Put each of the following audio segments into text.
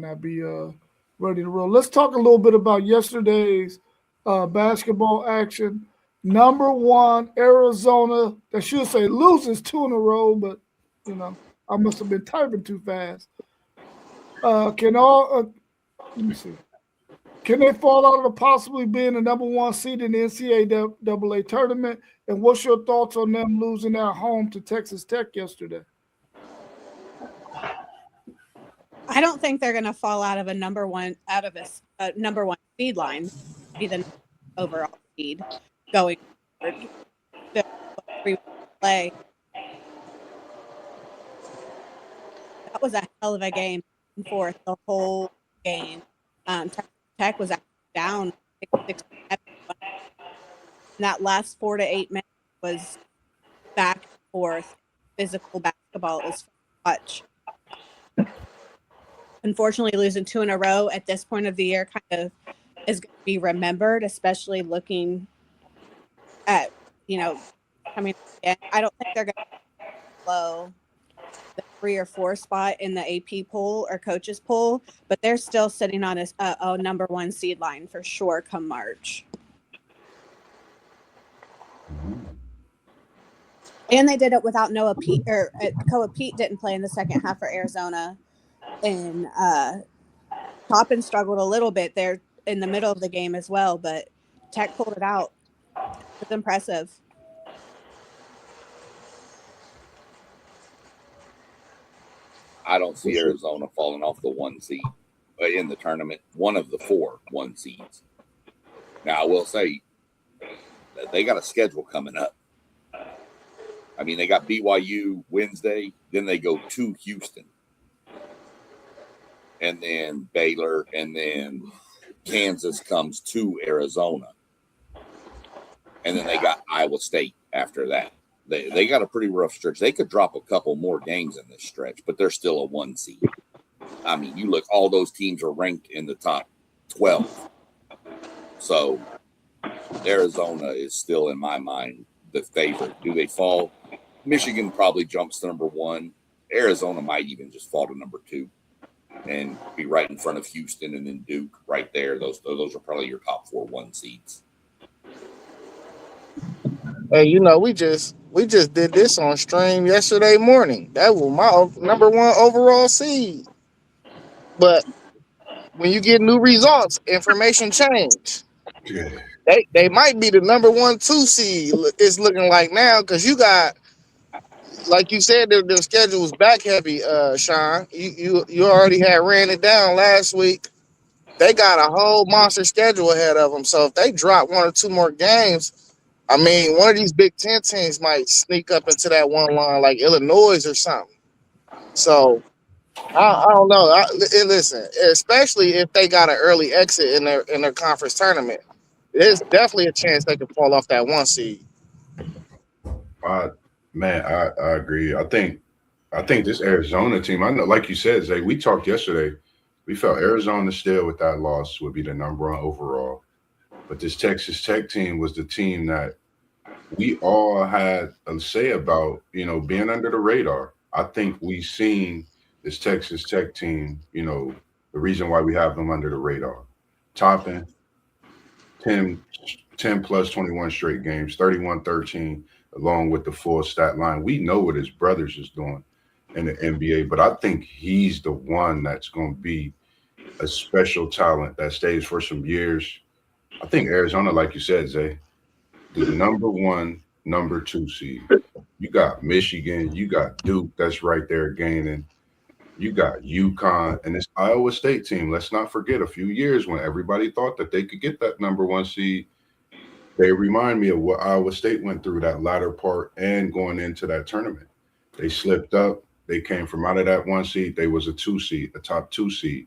not be ready to roll. Let's talk a little bit about yesterday's basketball action. Number one, Arizona. I should say loses two in a row, but you know I must have been typing too fast. Can all let me see. Can they fall out of possibly being the number one seed in the NCAA tournament? And what's your thoughts on them losing at home to Texas Tech yesterday? I don't think they're going to fall out of a number one seed line, be the overall seed going forward. Play. That was a hell of a game for the whole game. Texas Tech was actually down 6-7. That last 4 to 8 minutes was back and forth. Physical basketball is much. Unfortunately, losing two in a row at this point of the year kind of is going to be remembered, especially looking at, coming in. I don't think they're going to blow the 3 or 4 spot in the AP poll or coaches poll, but they're still sitting on a number one seed line for sure come March. And they did it without Noah Pete, or Koa Pete didn't play in the second half for Arizona. And Toppin struggled a little bit there in the middle of the game as well, but Tech pulled it out. It was impressive. I don't see Arizona falling off the 1 seed in the tournament, one of the 4 1 seeds. Now, I will say that they got a schedule coming up. I mean, they got BYU Wednesday, then they go to Houston, and then Baylor, and then Kansas comes to Arizona, and then they got Iowa State after that. They got a pretty rough stretch. They could drop a couple more games in this stretch, but they're still a 1 seed. I mean, you look, all those teams are ranked in the top 12. So Arizona is still, in my mind, the favorite. Do they fall? Michigan probably jumps to number 1. Arizona might even just fall to number 2 and be right in front of Houston and then Duke right there. Those are probably your top 4 1 seeds. Hey, we just did this on stream yesterday morning. That was my number one overall seed. But when you get new results, information change. Yeah. They might be the number 1-2 seed. It's looking like now because you got, like you said, their schedule was back heavy. Sean, you already had ran it down last week. They got a whole monster schedule ahead of them. So if they drop 1 or 2 more games, I mean, one of these Big Ten teams might sneak up into that one line like Illinois or something. So I don't know. And listen, especially if they got an early exit in their conference tournament, there's definitely a chance they could fall off that 1 seed. I agree. I think this Arizona team, I know, like you said, Zay, we talked yesterday. We felt Arizona still with that loss would be the number 1 overall. But this Texas Tech team was the team that we all had a say about, being under the radar. I think we've seen this Texas Tech team, the reason why we have them under the radar. Topping 10 plus 21 straight games, 31-13, along with the full stat line. We know what his brothers is doing in the NBA, but I think he's the one that's going to be a special talent that stays for some years. I think Arizona, like you said, Zay, the number 1, number 2 seed. You got Michigan, you got Duke that's right there gaining. You got UConn and this Iowa State team. Let's not forget a few years when everybody thought that they could get that number 1 seed. They remind me of what Iowa State went through that latter part and going into that tournament. They slipped up. They came from out of that 1 seed. They was a 2 seed, a top 2 seed.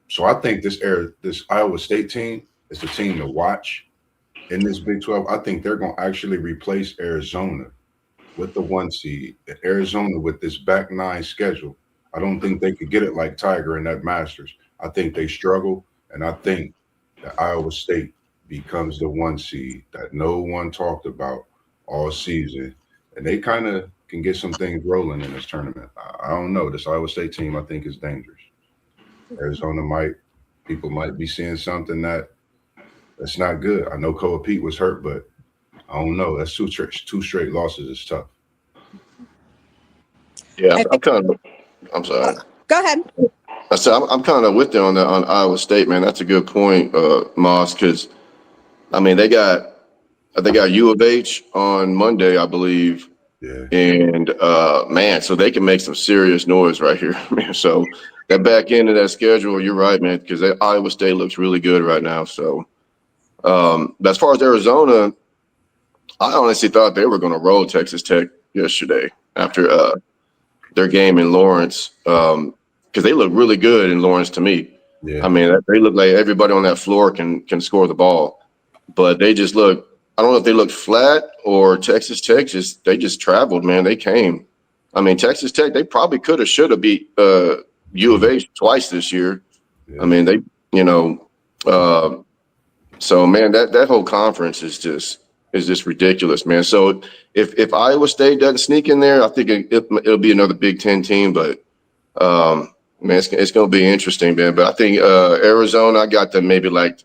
So I think this Iowa State team is the team to watch in this Big 12. I think they're going to actually replace Arizona with the 1 seed. Arizona with this back 9 schedule, I don't think they could get it like Tiger in that Masters. I think they struggle, and I think that Iowa State becomes the 1 seed that no one talked about all season, and they kind of can get some things rolling in this tournament. I don't know. This Iowa State team, I think, is dangerous. Arizona people might be seeing something that's not good. I know Koa Pete was hurt, but I don't know. That's two straight losses is tough. Yeah, I think. I'm sorry. Go ahead. I said I'm kind of with you on that on Iowa State, man. That's a good point, Moss, because I mean they got U of H on Monday, I believe. Yeah. And man, so they can make some serious noise right here, man. So that back end of that schedule, you're right, man, because Iowa State looks really good right now. So but as far as Arizona, I honestly thought they were going to roll Texas Tech yesterday after their game in Lawrence, because they look really good in Lawrence to me. Yeah. I mean, they look like everybody on that floor can score the ball, but they just look. I don't know if they looked flat or Texas Tech they just traveled, man. They came. I mean, Texas Tech, they probably should have beat U of H twice this year. Yeah. I mean, they, you know, so man, that whole conference is just ridiculous, man. So if Iowa State doesn't sneak in there, I think it'll be another Big Ten team. But man, it's going to be interesting, man. But I think Arizona, I got them maybe like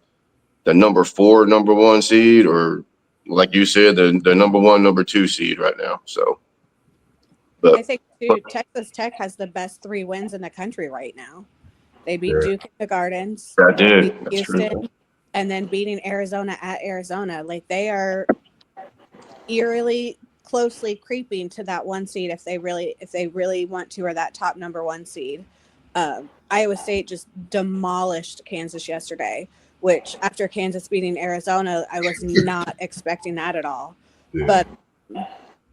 the number 1 seed, or like you said, the number 1, number 2 seed right now. So, I think too, Texas Tech has the best 3 wins in the country right now. They beat Duke in the Gardens. I did. Beat That's Houston, true. and then beating Arizona at Arizona. Like they are eerily closely creeping to that 1 seed if they really want to, or that top number 1 seed. Iowa State just demolished Kansas yesterday, which after Kansas beating Arizona, I was not expecting that at all. Yeah. But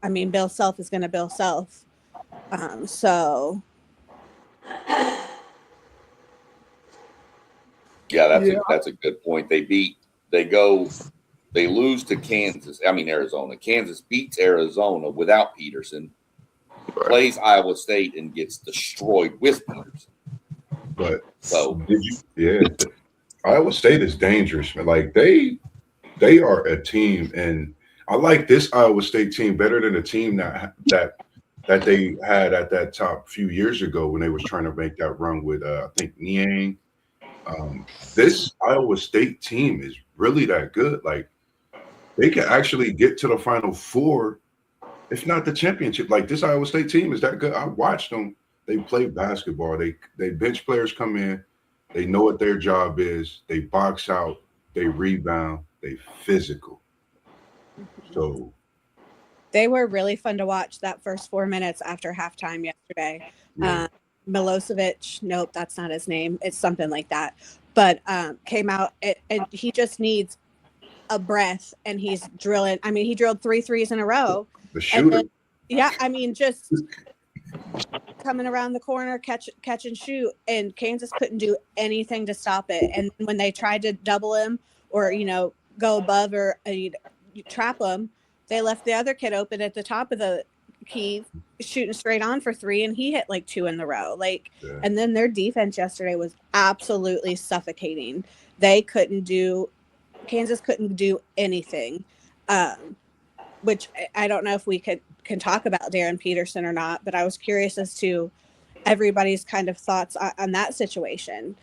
I mean, Bill Self is going to Bill Self. So yeah, that's a good point. They lose to Kansas. I mean, Arizona. Kansas beats Arizona without Peterson, plays Iowa State, and gets destroyed with Peterson. But so, Iowa State is dangerous, man. Like they are a team, and I like this Iowa State team better than the team that they had at that top few years ago when they was trying to make that run with I think Niang. This Iowa State team is really that good. Like they can actually get to the Final Four, if not the championship. Like this Iowa State team is that good. I watched them. They play basketball. They bench players come in. They know what their job is. They box out. They rebound. They physical. So they were really fun to watch that first 4 minutes after halftime yesterday. Yeah. Milosevic, nope, that's not his name. It's something like that. But came out, and he just needs a breath, and he's drilling. I mean, he drilled 3 threes in a row. The shooter. Yeah, I mean, just coming around the corner, catch and shoot, and Kansas couldn't do anything to stop it. And when they tried to double him or, go above or trap him, they left the other kid open at the top of the key, shooting straight on for 3, and he hit like 2 in the row. And then their defense yesterday was absolutely suffocating. Kansas couldn't do anything, which I don't know if we can talk about Darren Peterson or not, but I was curious as to everybody's kind of thoughts on that situation.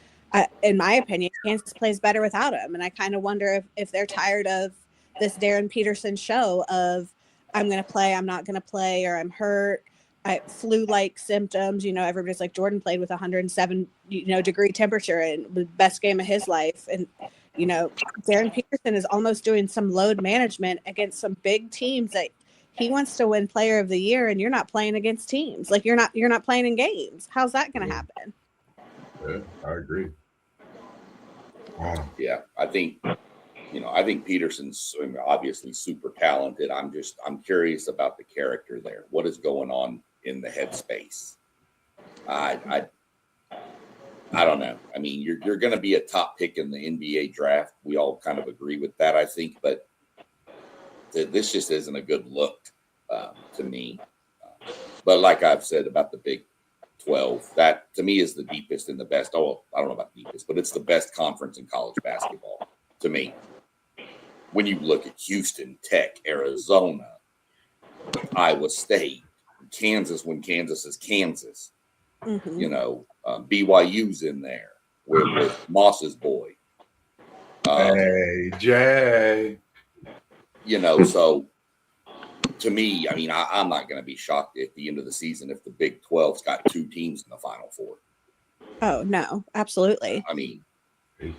In my opinion, Kansas plays better without him, and I kind of wonder if they're tired of this Darren Peterson show of I'm going to play, I'm not going to play, or I'm hurt. Flu-like symptoms. Everybody's like, Jordan played with 107 degree temperature and the best game of his life. And Darren Peterson is almost doing some load management against some big teams that he wants to win Player of the Year, and you're not playing against teams. Like you're not playing in games. How's that going to happen? Yeah, I agree. Wow. Yeah, I think Peterson's obviously super talented. I'm curious about the character there. What is going on in the headspace? I don't know. I mean, you're going to be a top pick in the NBA draft. We all kind of agree with that, I think. But this just isn't a good look to me. But like I've said about the Big 12, that to me is the deepest and the best. Oh, I don't know about deepest, but it's the best conference in college basketball to me. When you look at Houston, Tech, Arizona, Iowa State, Kansas, when Kansas is Kansas, BYU's in there. with Moss's boy. Hey, Jay. So to me, I mean, I'm not going to be shocked at the end of the season if the Big 12's got 2 teams in the Final Four. Oh, no, absolutely. I mean, you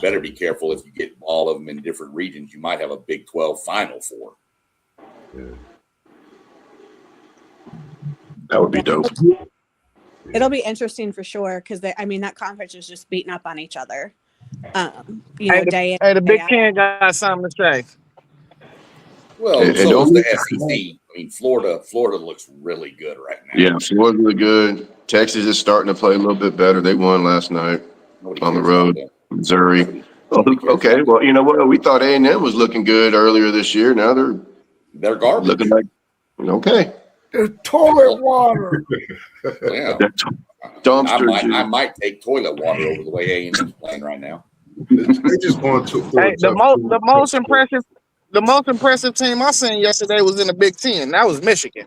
better be careful if you get all of them in different regions. You might have a Big 12 Final Four. Yeah. That would be dope. It'll be interesting for sure because that conference is just beating up on each other. Day in, The Big day out. Ten got something to say. Well, And so don't is the forget- SEC. I mean, Florida looks really good right now. Yeah, Florida's really good. Texas is starting to play a little bit better. They won last night Nobody on the cares about road. them. Missouri. Nobody cares Okay, about well, you know what? We thought A&M was looking good earlier this year. Now They're garbage. looking like okay. There's toilet water. Yeah. That dumpster I juice. might take toilet water over the way A&M's playing right now. They just going to The most impressive team I seen yesterday was in the Big Ten. That was Michigan.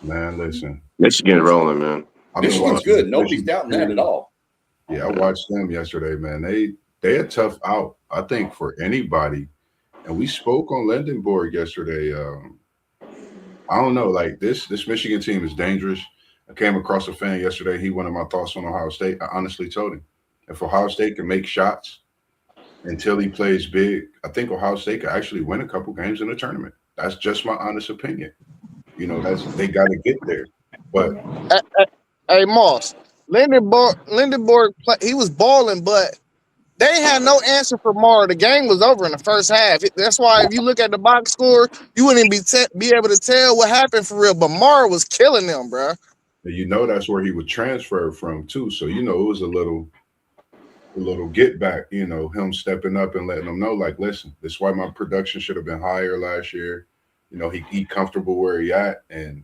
Man, listen. Michigan rolling, man. I've been Michigan's watching good. Nobody's Michigan doubting that at all. Yeah, I watched them yesterday, man. They a tough out, I think, for anybody. And we spoke on Lindenborg yesterday. I don't know, like this Michigan team is dangerous. I came across a fan yesterday. He wanted my thoughts on Ohio State. I honestly told him, if Ohio State can make shots until he plays big, I think Ohio State could actually win a couple games in the tournament. That's just my honest opinion. They got to get there. But Hey, Moss, Lindenborg, he was balling, but they had no answer for Mara. The game was over in the first half. That's why if you look at the box score, you wouldn't be able to tell what happened for real. But Mara was killing them, bro. that's where he was transferred from too. So it was a little get back. Him stepping up and letting them know, like, listen, this is why my production should have been higher last year. He comfortable where he at, and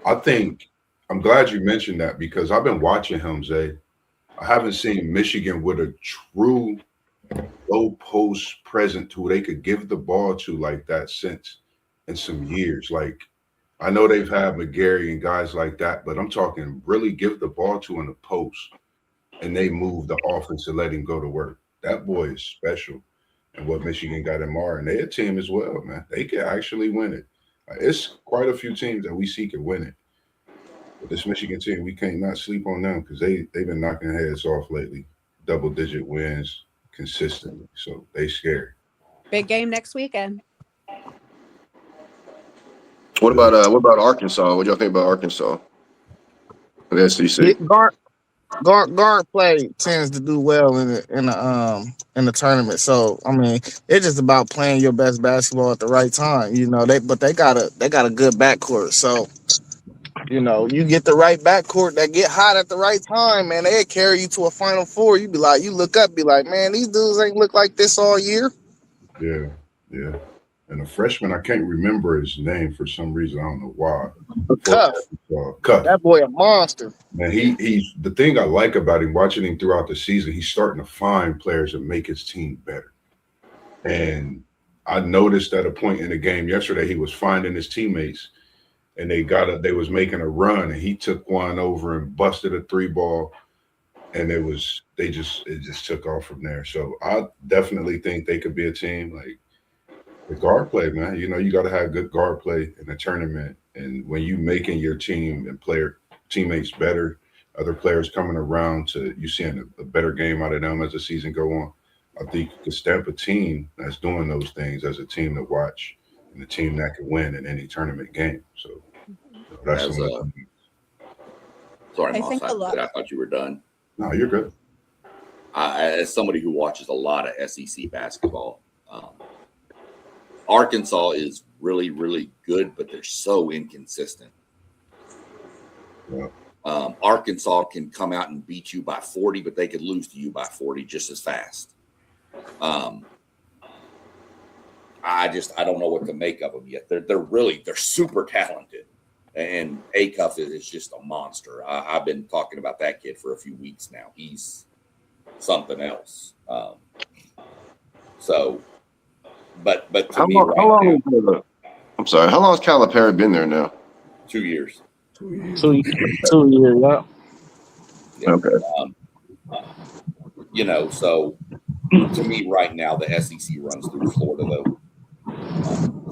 I think I'm glad you mentioned that because I've been watching him, Zay. I haven't seen Michigan with a true low post present who they could give the ball to like that since in some years. Like, I know they've had McGarry and guys like that, but I'm talking really give the ball to in the post and they move the offense and let him go to work. That boy is special. And what Michigan got in Mar, and their team as well, man. They can actually win it. It's quite a few teams that we see can win it. But this Michigan team, we can't not sleep on them because they've been knocking heads off lately. Double-digit wins consistently. So they scary. Big game next weekend. What about Arkansas? What do y'all think about Arkansas? The SEC. Guard play tends to do well in the tournament. So I mean, it's just about playing your best basketball at the right time. They got a good backcourt. So you get the right backcourt that get hot at the right time, man. They carry you to a Final Four. You look up, be like, man, these dudes ain't look like this all year. Yeah. And a freshman, I can't remember his name for some reason. I don't know why. Cuff. That boy a monster. Man, he's the thing I like about him, watching him throughout the season, he's starting to find players that make his team better. And I noticed at a point in the game yesterday, he was finding his teammates and they was making a run and he took one over and busted a 3-ball. And it just took off from there. So I definitely think they could be a team. Like the guard play, man. You got to have good guard play in the tournament. And when you making your team and teammates better, other players coming around you seeing a better game out of them as the season go on. I think you can stamp a team that's doing those things as a team to watch and a team that can win in any tournament game. So that's sorry, I Moss. think a lot. I thought you were done. No, you're good. As somebody who watches a lot of SEC basketball, Arkansas is really, really good, but they're so inconsistent. Yeah. Arkansas can come out and beat you by 40, but they could lose to you by 40 just as fast. I don't know what to make of them yet. They're super talented, and Acuff is just a monster. I've been talking about that kid for a few weeks now. He's something else. But to How me, long has Calipari been there now? 2 years. 2 years, yeah. Yeah. Okay. So to me right now, the SEC runs through Florida, though.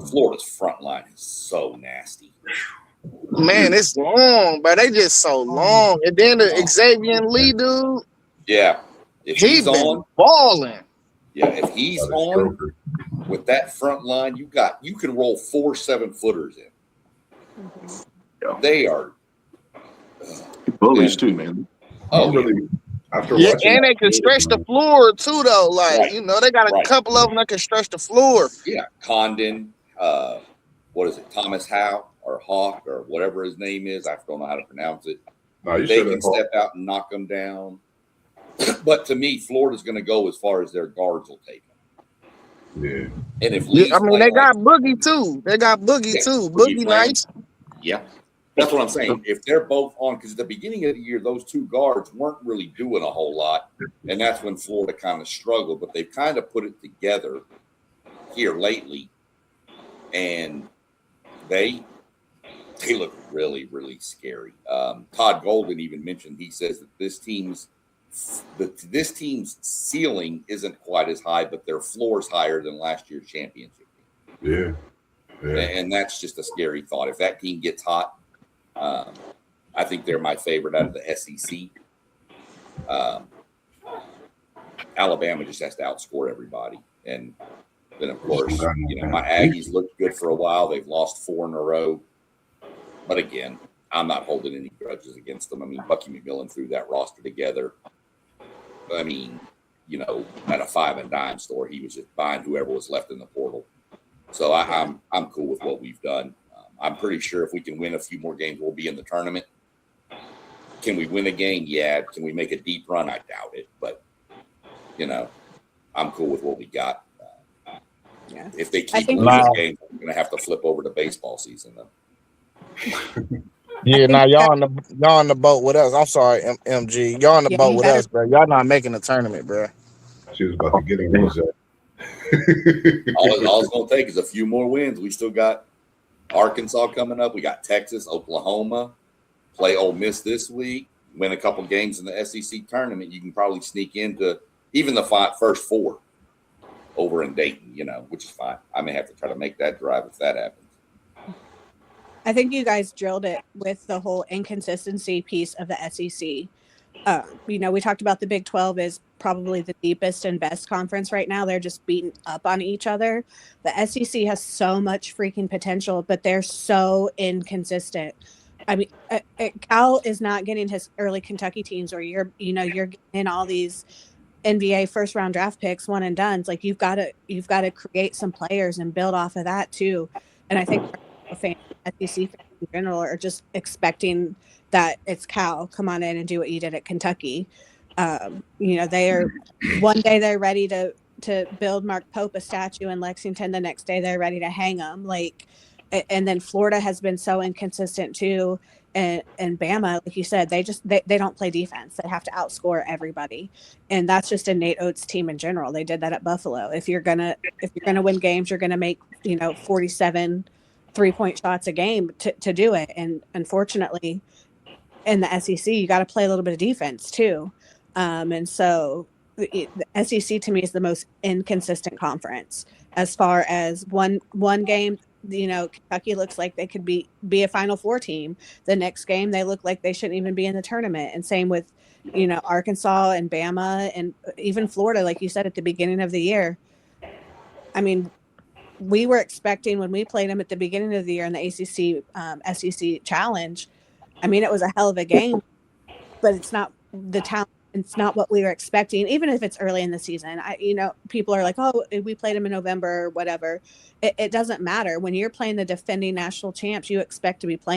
Florida's front line is so nasty. Man, it's long, but they just so long. And then the Xavier Lee dude. Yeah. If He he's been on, balling. yeah, if he's on with that front line, you can roll 4 7-footers in. Mm-hmm. They are bullies too, man. Oh, really, after Yeah, watching and they can stretch the floor too, though. Like, right. they got a couple of them that can stretch the floor. Yeah, Condon, what is it, Thomas Howe or Hawk or whatever his name is. I don't know how to pronounce it. No, they can step out and knock them down. But to me, Florida's going to go as far as their guards will take them. Yeah. And if they got Boogie too. They got Boogie too. Boogie nice. Yeah. That's what I'm saying. If they're both on, because at the beginning of the year, those two guards weren't really doing a whole lot. And that's when Florida kind of struggled. But they've kind of put it together here lately. And they look really, really scary. Todd Golden even mentioned, he says that this team's ceiling isn't quite as high, but their floor's higher than last year's championship team. Yeah. And that's just a scary thought. If that team gets hot, I think they're my favorite out of the SEC. Alabama just has to outscore everybody. And then, of course, my Aggies looked good for a while. They've lost 4 in a row. But again, I'm not holding any grudges against them. I mean, Bucky McMillan threw that roster together. I mean, at a 5 and dime store, he was just buying whoever was left in the portal. So I'm cool with what we've done. I'm pretty sure if we can win a few more games, we'll be in the tournament. Can we win a game? Yeah. Can we make a deep run? I doubt it. But, I'm cool with what we got. Yeah. If they keep losing games, we're going to have to flip over to baseball season, though. Yeah, now y'all on the boat with us. I'm sorry, MG. Y'all on the boat with us, bro. Y'all not making the tournament, bro. She was about to get him. All it's going to take is a few more wins. We still got Arkansas coming up. We got Texas, Oklahoma. Play Ole Miss this week. Win a couple games in the SEC tournament. You can probably sneak into even the first 4 over in Dayton, which is fine. I may have to try to make that drive if that happens. I think you guys drilled it with the whole inconsistency piece of the SEC. We talked about the Big 12 is probably the deepest and best conference right now. They're just beating up on each other. The SEC has so much freaking potential, but they're so inconsistent. I mean, Cal is not getting his early Kentucky teams where you're getting all these NBA first round draft picks, one and dones. Like you've got to create some players and build off of that too. And I think SEC fans in general are just expecting that it's Cal, come on in and do what you did at Kentucky. They are one day they're ready to build Mark Pope a statue in Lexington. The next day they're ready to hang him. And then Florida has been so inconsistent too. And Bama, like you said, they don't play defense. They have to outscore everybody. And that's just a Nate Oates team in general. They did that at Buffalo. If you're gonna win games, you're gonna make 47 3-point shots a game to do it. And unfortunately, in the SEC, you got to play a little bit of defense too. And so the SEC to me is the most inconsistent conference as far as one game. Kentucky looks like they could be a Final Four team. The next game, they look like they shouldn't even be in the tournament. And same with, Arkansas and Bama and even Florida, like you said at the beginning of the year. I mean, we were expecting when we played them at the beginning of the year in the ACC SEC Challenge. I mean, it was a hell of a game, but it's not the talent. It's not what we were expecting, even if it's early in the season. People are like, oh, we played them in November or whatever. It doesn't matter. When you're playing the defending national champs, you expect to be playing